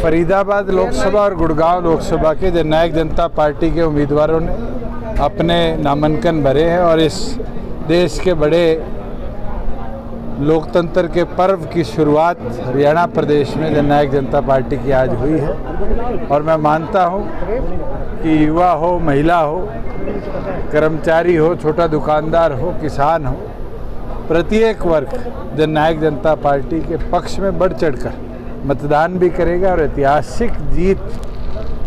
फरीदाबाद लोकसभा और गुड़गांव लोकसभा के जननायक जनता पार्टी के उम्मीदवारों ने अपने नामांकन भरे हैं और इस देश के बड़े लोकतंत्र के पर्व की शुरुआत हरियाणा प्रदेश में जननायक जनता पार्टी की आज हुई है। और मैं मानता हूं कि युवा हो, महिला हो, कर्मचारी हो, छोटा दुकानदार हो, किसान हो, प्रत्येक वर्ग जननायक जनता पार्टी के पक्ष में बढ़ चढ़कर मतदान भी करेगा और ऐतिहासिक जीत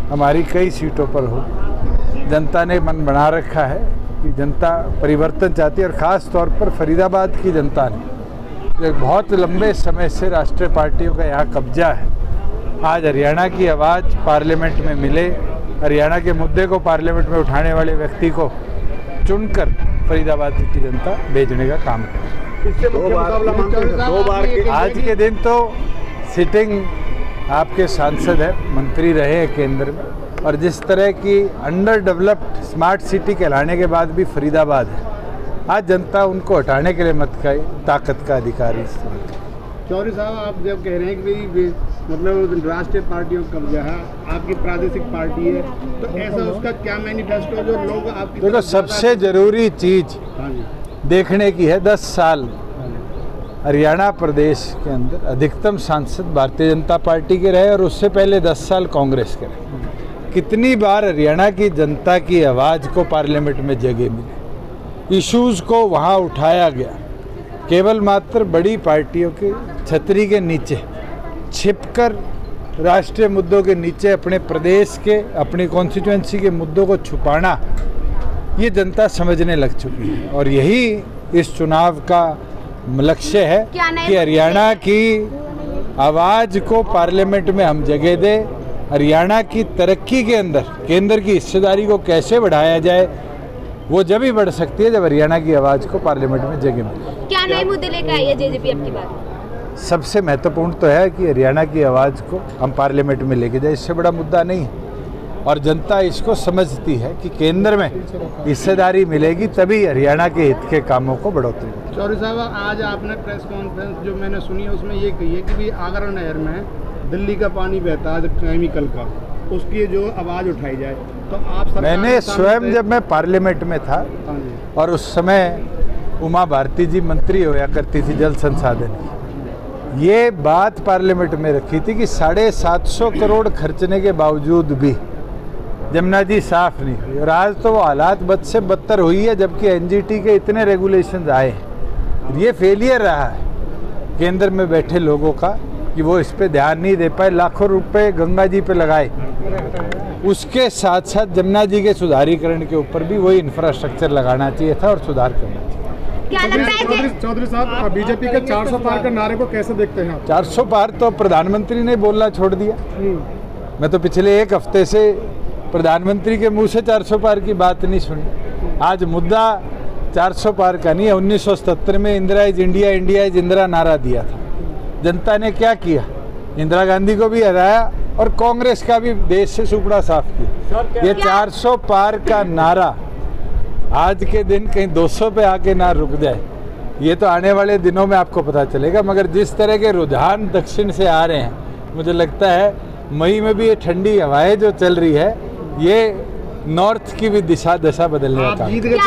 हमारी कई सीटों पर हो। जनता ने मन बना रखा है कि जनता परिवर्तन चाहती है और ख़ास तौर पर फरीदाबाद की जनता ने एक बहुत लंबे समय से राष्ट्रीय पार्टियों का यहाँ कब्जा है। आज हरियाणा की आवाज़ पार्लियामेंट में मिले, हरियाणा के मुद्दे को पार्लियामेंट में उठाने वाले व्यक्ति को चुनकर फरीदाबाद की जनता भेजने का काम करे। दो बार आज के दिन तो सिटिंग आपके सांसद है, मंत्री रहे हैं केंद्र में, और जिस तरह की अंडर डेवलप्ड स्मार्ट सिटी कहलाने के बाद भी फरीदाबाद है, आज जनता उनको हटाने के लिए मत का ताकत का अधिकारी इस्तेमाल। चौधरी साहब, आप जब कह रहे हैं कि मतलब राष्ट्रीय पार्टियों का कब्जा है, आपकी प्रादेशिक पार्टी है, तो ऐसा उसका क्या मैनिफेस्टो जो लोग आपकी देखो, सबसे जरूरी चीज देखने की है 10 साल हरियाणा प्रदेश के अंदर अधिकतम सांसद भारतीय जनता पार्टी के रहे और उससे पहले 10 साल कांग्रेस के रहे। कितनी बार हरियाणा की जनता की आवाज़ को पार्लियामेंट में जगह मिली, इश्यूज़ को वहाँ उठाया गया। केवल मात्र बड़ी पार्टियों के छतरी के नीचे छिपकर राष्ट्रीय मुद्दों के नीचे अपने प्रदेश के, अपनी कॉन्स्टिट्यूएंसी के मुद्दों को छुपाना, ये जनता समझने लग चुकी है। और यही इस चुनाव का लक्ष्य है कि हरियाणा की आवाज़ को पार्लियामेंट में हम जगह दें। हरियाणा की तरक्की के अंदर केंद्र की हिस्सेदारी को कैसे बढ़ाया जाए, वो जब ही बढ़ सकती है जब हरियाणा की आवाज़ को पार्लियामेंट में जगह मिले। क्या नए मुद्दे लेकर आई है जेजेपी अब की बार? सबसे महत्वपूर्ण तो है कि हरियाणा की आवाज़ को हम पार्लियामेंट में लेके जाए, इससे बड़ा मुद्दा नहीं है। और जनता इसको समझती है कि केंद्र में हिस्सेदारी मिलेगी तभी हरियाणा के हित के कामों को बढ़ोतरी। चौधरी साहब, आज आपने प्रेस कॉन्फ्रेंस जो मैंने सुनी है उसमें ये कही है कि भी आगरा नहर में दिल्ली का पानी बहता है केमिकल का, उसकी जो आवाज़ उठाई जाए, तो आप मैंने स्वयं जब मैं पार्लियामेंट में था और उस समय उमा भारती जी मंत्री होया करती थी जल संसाधन की, ये बात पार्लियामेंट में रखी थी कि 750 करोड़ खर्चने के बावजूद भी जमुना जी साफ नहीं हुई। और आज तो वो हालात बद से बदतर हुई है, जबकि एनजीटी के इतने रेगुलेशंस आए हैं। ये फेलियर रहा है केंद्र में बैठे लोगों का कि वो इस पे ध्यान नहीं दे पाए, लाखों रुपए गंगा जी पे लगाए। उसके साथ साथ जमुना जी के सुधारीकरण के ऊपर भी वही इंफ्रास्ट्रक्चर लगाना चाहिए था और सुधार करना चाहिए। चौधरी साहब, बीजेपी के 400 पार के नारे को कैसे देखते हैं आप? 400 पार तो प्रधानमंत्री ने बोलना छोड़ दिया। मैं तो पिछले एक हफ्ते से प्रधानमंत्री के मुंह से 400 पार की बात नहीं सुनी। आज मुद्दा 400 पार का नहीं है। 1977 में Indira is India, India is Indira नारा दिया था। जनता ने क्या किया? इंदिरा गांधी को भी हराया और कांग्रेस का भी देश से सुपड़ा साफ किया। ये 400 पार का नारा आज के दिन कहीं 200 पे आके ना रुक जाए, ये तो आने वाले दिनों में आपको पता चलेगा। मगर जिस तरह के रुझान दक्षिण से आ रहे हैं, मुझे लगता है मई में भी ये ठंडी हवाएं जो चल रही है, ये नॉर्थ की भी दशा बदलने का काम।